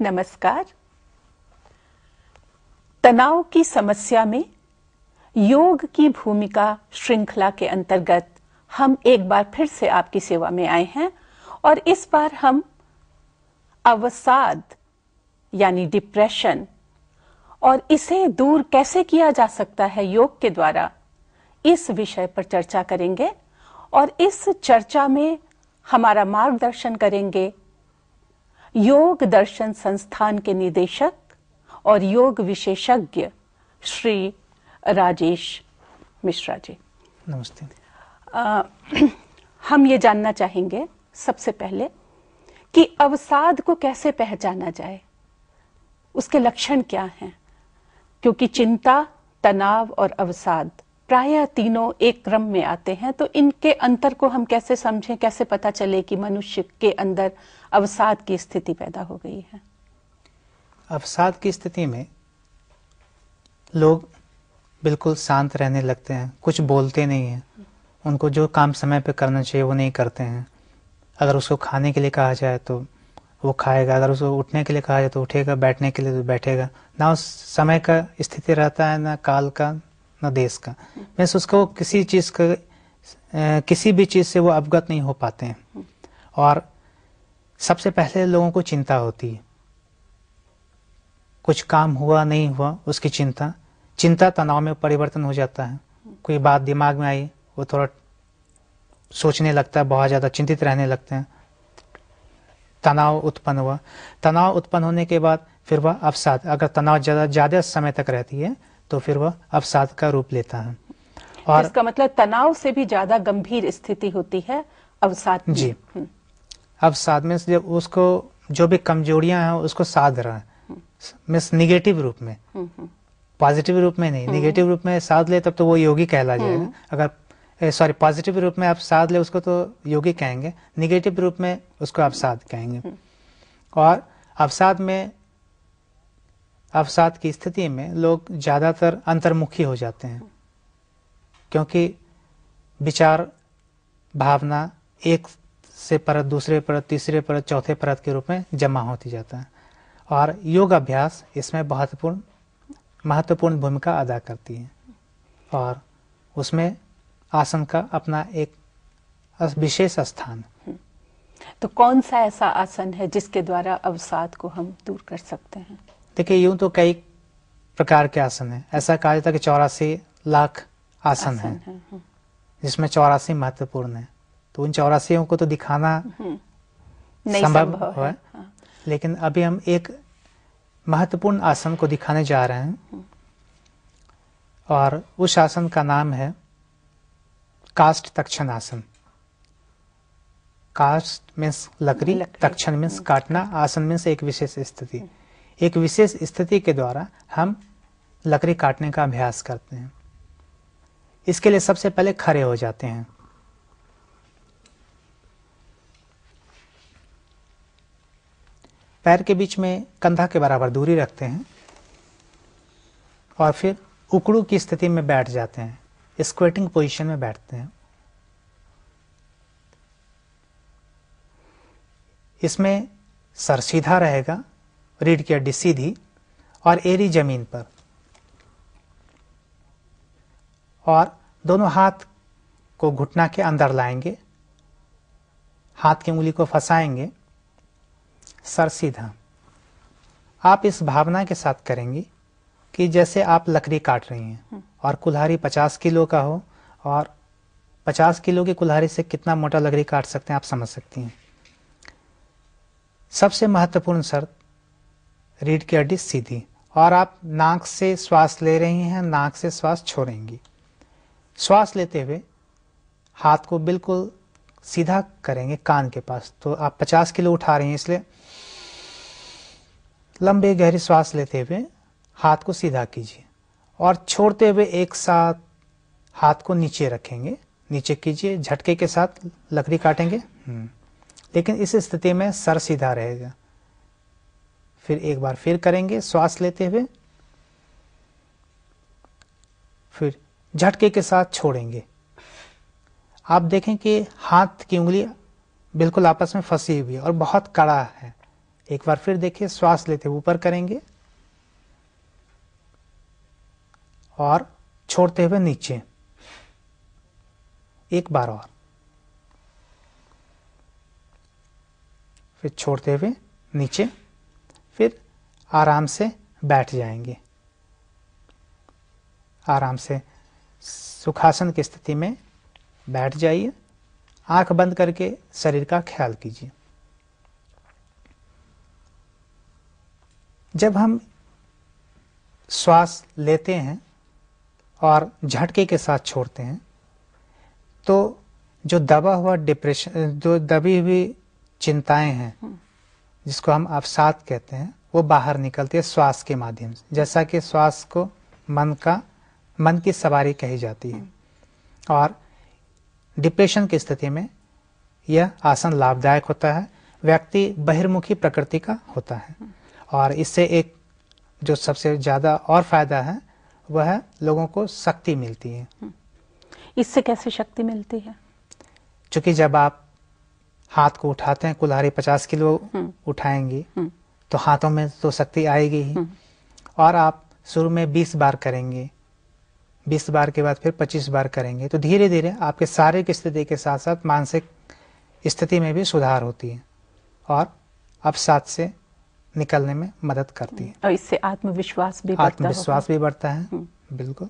नमस्कार। तनाव की समस्या में योग की भूमिका श्रृंखला के अंतर्गत हम एक बार फिर से आपकी सेवा में आए हैं और इस बार हम अवसाद यानी डिप्रेशन और इसे दूर कैसे किया जा सकता है योग के द्वारा, इस विषय पर चर्चा करेंगे। और इस चर्चा में हमारा मार्गदर्शन करेंगे योग दर्शन संस्थान के निदेशक और योग विशेषज्ञ श्री राजेश मिश्रा जी। नमस्ते। हम ये जानना चाहेंगे सबसे पहले कि अवसाद को कैसे पहचाना जाए, उसके लक्षण क्या हैं? क्योंकि चिंता, तनाव और अवसाद प्रायः तीनों एक क्रम में आते हैं, तो इनके अंतर को हम कैसे समझें, कैसे पता चले कि मनुष्य के अंदर अवसाद की स्थिति पैदा हो गई है? अवसाद की स्थिति में लोग बिल्कुल शांत रहने लगते हैं, कुछ बोलते नहीं हैं, उनको जो काम समय पे करना चाहिए वो नहीं करते हैं। अगर उसको खाने के लिए कहा जाए तो वो खाएगा, अगर उसको उठने के लिए कहा जाए तो उठेगा, बैठने के लिए तो बैठेगा। ना उस समय का स्थिति रहता है, ना काल का, ना देश का। बस उसको किसी चीज़ का किसी भी चीज़ से वो अवगत नहीं हो पाते हैं। और सबसे पहले लोगों को चिंता होती है, कुछ काम हुआ नहीं हुआ उसकी चिंता तनाव में परिवर्तन हो जाता है। कोई बात दिमाग में आई, वो थोड़ा सोचने लगता है, बहुत ज़्यादा चिंतित रहने लगते हैं। तनाव उत्पन्न हुआ, तनाव उत्पन्न होने के बाद फिर वह अवसाद, अगर तनाव ज़्यादा समय तक रहती है तो फिर वह अवसाद का रूप लेता है। और इसका मतलब तनाव से भी ज्यादा गंभीर स्थिति होती है अवसाद में। जी, अवसाद में जब उसको जो भी कमजोरियां हैं उसको साध रहा है, मीन्स निगेटिव रूप में, पॉजिटिव रूप में नहीं। निगेटिव रूप में साध ले तब तो वो योगी कहला जाएगा। अगर सॉरी पॉजिटिव रूप में आप साध ले उसको तो योगी कहेंगे, निगेटिव रूप में उसको अवसाद कहेंगे। और अवसाद की स्थिति में लोग ज्यादातर अंतर्मुखी हो जाते हैं, क्योंकि विचार भावना एक से परत, दूसरे परत, तीसरे परत, चौथे परत के रूप में जमा होती जाता है। और योग अभ्यास इसमें महत्वपूर्ण भूमिका अदा करती है और उसमें आसन का अपना एक विशेष स्थान। तो कौन सा ऐसा आसन है जिसके द्वारा अवसाद को हम दूर कर सकते हैं? देखिए, यूं तो कई प्रकार के आसन हैं। ऐसा कहा जाता है कि 84 लाख आसन है, जिसमें 84 महत्वपूर्ण है। तो उन 84 को तो दिखाना संभव है। लेकिन अभी हम एक महत्वपूर्ण आसन को दिखाने जा रहे हैं और उस आसन का नाम है काष्ठ तक्षण आसन। काष्ठ मीन्स लकड़ी, तक्षण मीन्स काटना, आसन मीन्स एक विशेष स्थिति। एक विशेष स्थिति के द्वारा हम लकड़ी काटने का अभ्यास करते हैं। इसके लिए सबसे पहले खड़े हो जाते हैं। पैर के बीच में कंधा के बराबर दूरी रखते हैं और फिर उकड़ू की स्थिति में बैठ जाते हैं, स्क्वेटिंग पोजीशन में बैठते हैं। इसमें सर सीधा रहेगा, रीढ़ की हड्डी सीधी और एड़ी जमीन पर, और दोनों हाथ को घुटना के अंदर लाएंगे, हाथ की उंगली को फंसाएंगे, सर सीधा। आप इस भावना के साथ करेंगे कि जैसे आप लकड़ी काट रही हैं और कुल्हाड़ी 50 किलो का हो, और 50 किलो की कुल्हाड़ी से कितना मोटा लकड़ी काट सकते हैं आप समझ सकती हैं। सबसे महत्वपूर्ण शर्त, रीढ़ की हड्डी सीधी, और आप नाक से श्वास ले रही हैं, नाक से श्वास छोड़ेंगी। श्वास लेते हुए हाथ को बिल्कुल सीधा करेंगे कान के पास। तो आप 50 किलो उठा रही हैं, इसलिए लंबे गहरी श्वास लेते हुए हाथ को सीधा कीजिए और छोड़ते हुए एक साथ हाथ को नीचे रखेंगे, नीचे कीजिए, झटके के साथ लकड़ी काटेंगे। लेकिन इस स्थिति में सर सीधा रहेगा। फिर एक बार फिर करेंगे, श्वास लेते हुए, फिर झटके के साथ छोड़ेंगे। आप देखें कि हाथ की उंगली बिल्कुल आपस में फंसी हुई है और बहुत कड़ा है, एक बार फिर देखिए, श्वास लेते हुए ऊपर करेंगे और छोड़ते हुए नीचे। एक बार और, फिर छोड़ते हुए नीचे। फिर आराम से बैठ जाएंगे। आराम से सुखासन की स्थिति में बैठ जाइए। आंख बंद करके शरीर का ख्याल कीजिए। जब हम श्वास लेते हैं और झटके के साथ छोड़ते हैं तो जो दबा हुआ डिप्रेशन, जो दबी हुई चिंताएं हैं, जिसको हम अवसाद कहते हैं, वो बाहर निकलती है श्वास के माध्यम से। जैसा कि श्वास को मन की सवारी कही जाती है। और डिप्रेशन की स्थिति में यह आसन लाभदायक होता है। व्यक्ति बहिर्मुखी प्रकृति का होता है और इससे एक जो सबसे ज्यादा और फायदा है वह है लोगों को शक्ति मिलती है। इससे कैसे शक्ति मिलती है? क्योंकि जब आप हाथ को उठाते हैं, कुल्हाड़ी 50 किलो उठाएंगे तो हाथों में तो शक्ति आएगी ही। और आप शुरू में 20 बार करेंगे, 20 बार के बाद फिर 25 बार करेंगे तो धीरे धीरे आपके शारीरिक स्थिति के साथ साथ मानसिक स्थिति में भी सुधार होती है और अवसाद से निकलने में मदद करती है। और इससे आत्मविश्वास भी बढ़ता है। बिल्कुल।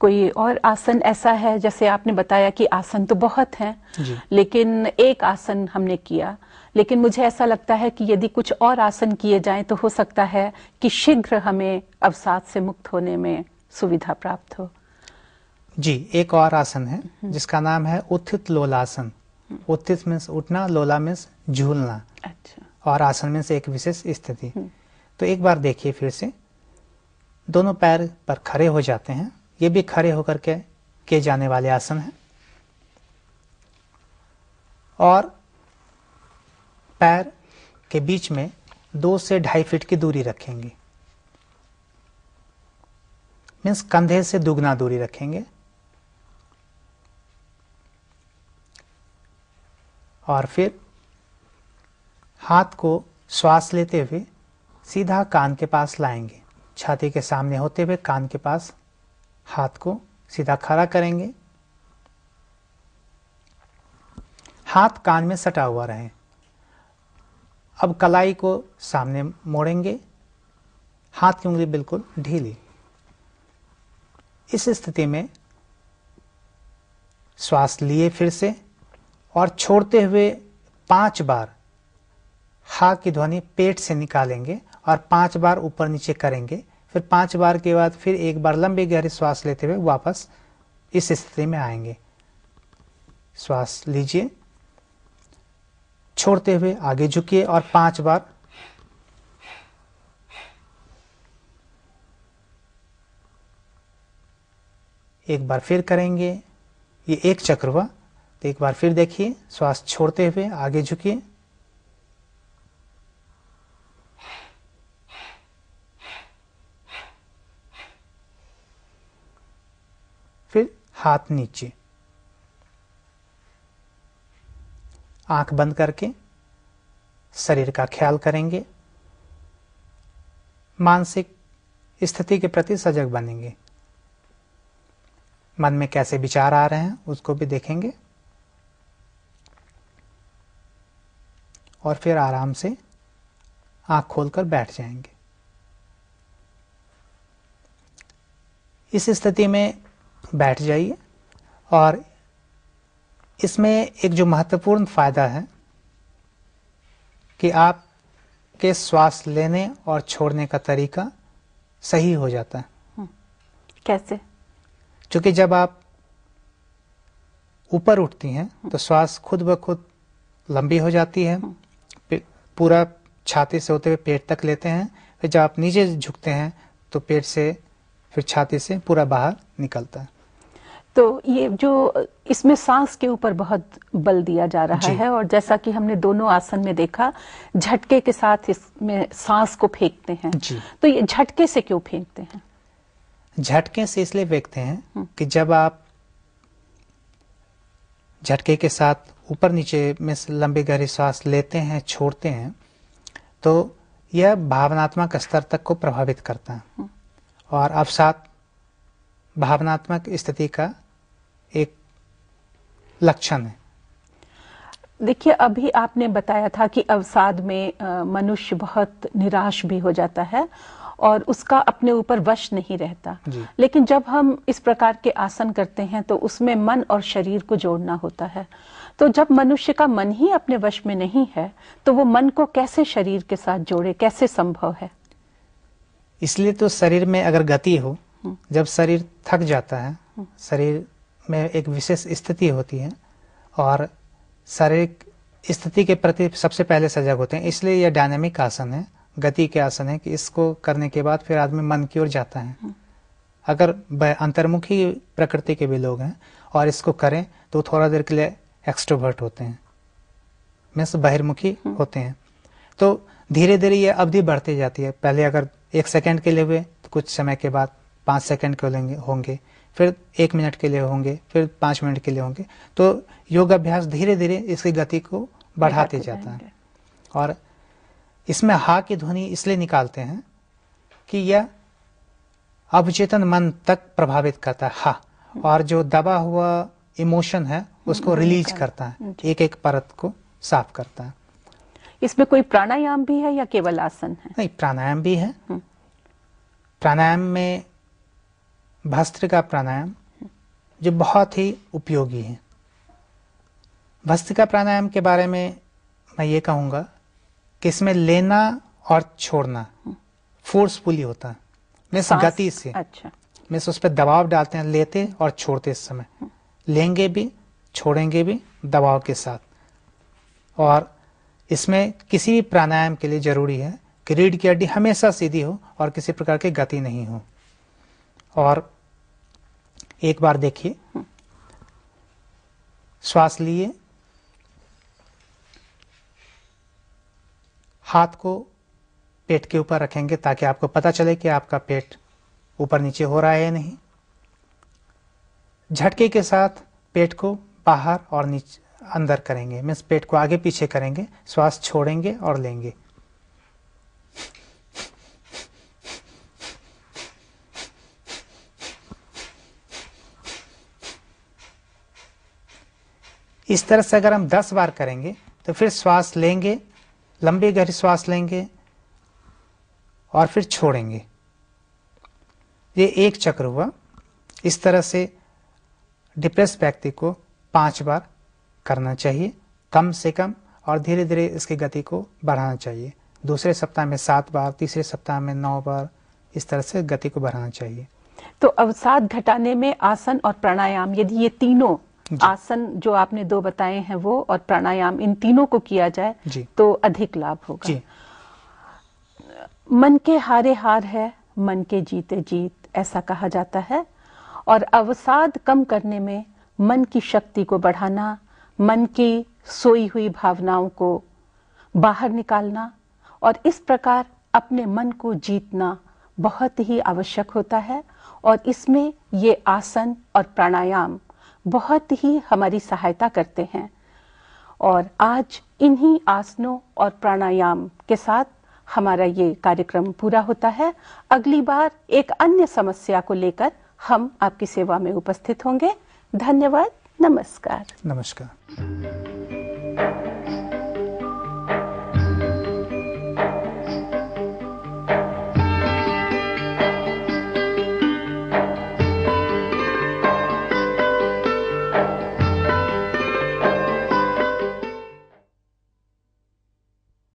कोई और आसन ऐसा है, जैसे आपने बताया कि आसन तो बहुत हैं, लेकिन एक आसन हमने किया, लेकिन मुझे ऐसा लगता है कि यदि कुछ और आसन किए जाएं तो हो सकता है कि शीघ्र हमें अवसाद से मुक्त होने में सुविधा प्राप्त हो। जी, एक और आसन है जिसका नाम है उत्थित लोलासन। उत्थित मीन्स उठना, लोला मीन्स झूलना। अच्छा। और आसन में से एक विशेष स्थिति। तो एक बार देखिए फिर से, दोनों पैर पर खड़े हो जाते हैं। ये भी खड़े होकर के किए जाने वाले आसन है। और पैर के बीच में 2 से 2.5 फीट की दूरी रखेंगे। मीन्स कंधे से दुगना दूरी रखेंगे। और फिर हाथ को श्वास लेते हुए सीधा कान के पास लाएंगे। छाती के सामने होते हुए कान के पास हाथ को सीधा खड़ा करेंगे। हाथ कान में सटा हुआ रहे। अब कलाई को सामने मोड़ेंगे। हाथ की उंगली बिल्कुल ढीली। इस स्थिति में श्वास लिए फिर से और छोड़ते हुए 5 बार हा की ध्वनि पेट से निकालेंगे और 5 बार ऊपर नीचे करेंगे। फिर 5 बार के बाद फिर एक बार लंबी गहरी श्वास लेते हुए वापस इस स्थिति में आएंगे। श्वास लीजिए, छोड़ते हुए आगे झुकिए और 5 बार एक बार फिर करेंगे। ये एक चक्र हुआ। तो एक बार फिर देखिए, श्वास छोड़ते हुए आगे झुकिए, फिर हाथ नीचे। आंख बंद करके शरीर का ख्याल करेंगे। मानसिक स्थिति के प्रति सजग बनेंगे। मन में कैसे विचार आ रहे हैं उसको भी देखेंगे और फिर आराम से आंख खोलकर बैठ जाएंगे। इस स्थिति में बैठ जाइए। और इसमें एक जो महत्वपूर्ण फायदा है कि आपके श्वास लेने और छोड़ने का तरीका सही हो जाता है। कैसे? क्योंकि जब आप ऊपर उठती हैं तो श्वास खुद ब खुद लंबी हो जाती है। पूरा छाती से होते हुए पेट तक लेते हैं। फिर जब आप नीचे झुकते हैं तो पेट से फिर छाती से पूरा बाहर निकलता है। तो ये जो इसमें सांस के ऊपर बहुत बल दिया जा रहा है, और जैसा कि हमने दोनों आसन में देखा, झटके के साथ इसमें सांस को फेंकते हैं। तो ये झटके से क्यों फेंकते हैं? झटके से इसलिए फेंकते हैं कि जब आप झटके के साथ ऊपर नीचे में लंबी गहरी सांस लेते हैं, छोड़ते हैं, तो यह भावनात्मक स्तर तक को प्रभावित करता है और अवसाद भावनात्मक स्थिति का एक लक्षण है। देखिए, अभी आपने बताया था कि अवसाद में मनुष्य बहुत निराश भी हो जाता है और उसका अपने ऊपर वश नहीं रहता। लेकिन जब हम इस प्रकार के आसन करते हैं तो उसमें मन और शरीर को जोड़ना होता है। तो जब मनुष्य का मन ही अपने वश में नहीं है तो वो मन को कैसे शरीर के साथ जोड़े, कैसे संभव है? इसलिए तो शरीर में अगर गति हो, जब शरीर थक जाता है, शरीर में एक विशेष स्थिति होती है और शारीरिक स्थिति के प्रति सबसे पहले सजग होते हैं। इसलिए यह डायनामिक आसन है, गति के आसन है कि इसको करने के बाद फिर आदमी मन की ओर जाता है। अगर अंतर्मुखी प्रकृति के भी लोग हैं और इसको करें तो थोड़ा देर के लिए एक्सट्रोवर्ट होते हैं, मीन्स बहिर्मुखी होते हैं। तो धीरे धीरे ये अवधि बढ़ती जाती है। पहले अगर 1 सेकंड के लिए हुए तो कुछ समय के बाद 5 सेकंड के होंगे, फिर 1 मिनट के लिए होंगे, फिर 5 मिनट के लिए होंगे। तो योग अभ्यास धीरे धीरे इसकी गति को बढ़ाते जाता है। और इसमें हा की ध्वनि इसलिए निकालते हैं कि यह अवचेतन मन तक प्रभावित करता है हा, और जो दबा हुआ इमोशन है उसको रिलीज करता है, एक एक परत को साफ करता है। इसमें कोई प्राणायाम भी है या केवल आसन है? नहीं, प्राणायाम भी है। प्राणायाम में भस्त्रिका प्राणायाम जो बहुत ही उपयोगी है। भस्त्रिका प्राणायाम के बारे में मैं ये कहूँगा कि इसमें लेना और छोड़ना फोर्सफुली होता है, मीन्स गति से। अच्छा, मीन्स उस पर दबाव डालते हैं लेते और छोड़ते समय, लेंगे भी छोड़ेंगे भी दबाव के साथ। और इसमें किसी भी प्राणायाम के लिए जरूरी है कि रीढ़ की हड्डी हमेशा सीधी हो और किसी प्रकार की गति नहीं हो। और एक बार देखिए, श्वास लिए, हाथ को पेट के ऊपर रखेंगे ताकि आपको पता चले कि आपका पेट ऊपर नीचे हो रहा है या नहीं। झटके के साथ पेट को बाहर और नीचे अंदर करेंगे, मीन्स पेट को आगे पीछे करेंगे, श्वास छोड़ेंगे और लेंगे। इस तरह से अगर हम 10 बार करेंगे तो फिर श्वास लेंगे, लंबी गहरी श्वास लेंगे और फिर छोड़ेंगे। ये एक चक्र हुआ। इस तरह से डिप्रेस व्यक्ति को 5 बार करना चाहिए कम से कम, और धीरे धीरे इसकी गति को बढ़ाना चाहिए। दूसरे सप्ताह में 7 बार, तीसरे सप्ताह में 9 बार, इस तरह से गति को बढ़ाना चाहिए। तो अवसाद घटाने में आसन और प्राणायाम, यदि ये तीनों आसन जो आपने 2 बताए हैं वो और प्राणायाम, इन तीनों को किया जाए तो अधिक लाभ होगा। जी। मन के हारे हार है, मन के जीते जीत, ऐसा कहा जाता है। और अवसाद कम करने में मन की शक्ति को बढ़ाना, मन की सोई हुई भावनाओं को बाहर निकालना और इस प्रकार अपने मन को जीतना बहुत ही आवश्यक होता है। और इसमें ये आसन और प्राणायाम बहुत ही हमारी सहायता करते हैं। और आज इन्हीं आसनों और प्राणायाम के साथ हमारा ये कार्यक्रम पूरा होता है। अगली बार एक अन्य समस्या को लेकर हम आपकी सेवा में उपस्थित होंगे। धन्यवाद। नमस्कार। नमस्कार।